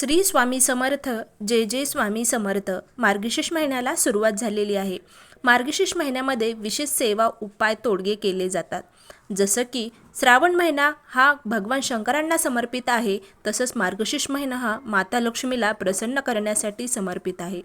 श्री स्वामी समर्थ. जय जय स्वामी समर्थ. मार्गशीर्ष महिन्याला सुरुवात झालेली आहे. मार्गशीर्ष महिन्यामध्ये विशेष सेवा, उपाय, तोडगे केले जातात. जसं की श्रावण महिना हा भगवान शंकरांना समर्पित आहे, तसंच मार्गशीर्ष महिना हा माता लक्ष्मीला प्रसन्न करण्यासाठी समर्पित आहे.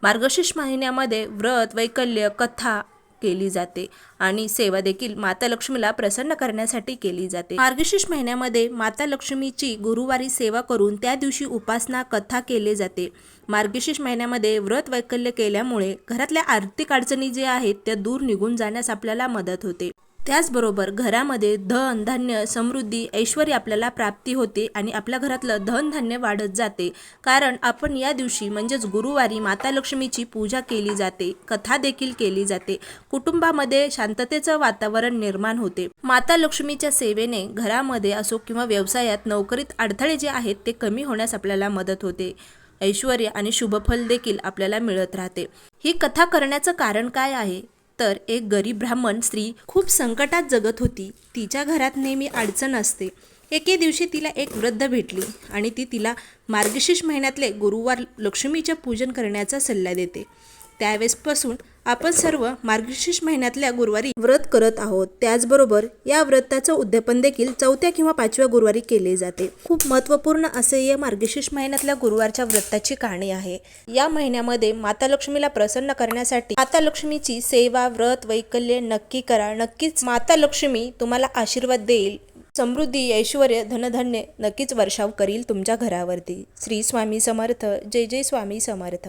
मार्गशीर्ष महिन्यामध्ये व्रत, वैकल्य, कथा केली जाते आणि सेवा देखील माता लक्ष्मीला प्रसन्न करण्यासाठी केली जाते. मार्गशीर्ष महिन्यामध्ये माता लक्ष्मीची गुरुवारी सेवा करून त्या दिवशी उपासना, कथा केली जाते. मार्गशीर्ष महिन्यामध्ये व्रत, वैकल्य केल्यामुळे घरातल्या आर्थिक अडचणी जे आहेत त्या दूर निघून जाण्यास आपल्याला मदत होते. त्याचबरोबर घरामध्ये धन, धान्य, समृद्धी, ऐश्वर्य आपल्याला प्राप्ती होते आणि आपल्या घरातलं धनधान्य वाढत जाते. कारण आपण या दिवशी म्हणजेच गुरुवारी माता लक्ष्मीची पूजा केली जाते, कथा देखील केली जाते. कुटुंबामध्ये शांततेचं वातावरण निर्माण होते. माता लक्ष्मीच्या सेवेने घरामध्ये असो किंवा व्यवसायात, नोकरीत अडथळे जे आहेत ते कमी होण्यास आपल्याला मदत होते. ऐश्वर्य आणि शुभफल देखील आपल्याला मिळत राहते. ही कथा करण्याचं कारण काय आहे तर एक गरीब ब्राह्मण स्त्री खूप संकटात जगत होती. तिच्या घरात नेहमी अडचण असते. एके दिवशी तिला एक वृद्ध भेटली आणि ती तिला मार्गशीर्ष महिन्यातले गुरुवार लक्ष्मीचे पूजन करण्याचा सल्ला देते. त्यावेळेसपासून आपण सर्व मार्गशीर्ष महिन्यातल्या गुरुवारी व्रत करत आहोत. त्याचबरोबर या व्रताचं उद्यापन देखील 4थ्या किंवा 5व्या गुरुवारी केले जाते. खूप महत्त्वपूर्ण असे या मार्गशीर्ष महिन्यातल्या गुरुवारच्या व्रताची कहाणी आहे. या महिन्यामध्ये माता लक्ष्मीला प्रसन्न करण्यासाठी माता लक्ष्मीची सेवा, व्रत, वैकल्य नक्की करा. नक्कीच माता लक्ष्मी तुम्हाला आशीर्वाद देईल. समृद्धी, ऐश्वर्य, धनधान्य नक्कीच वर्षाव करील तुमच्या घरावरती. श्री स्वामी समर्थ. जय जय स्वामी समर्थ.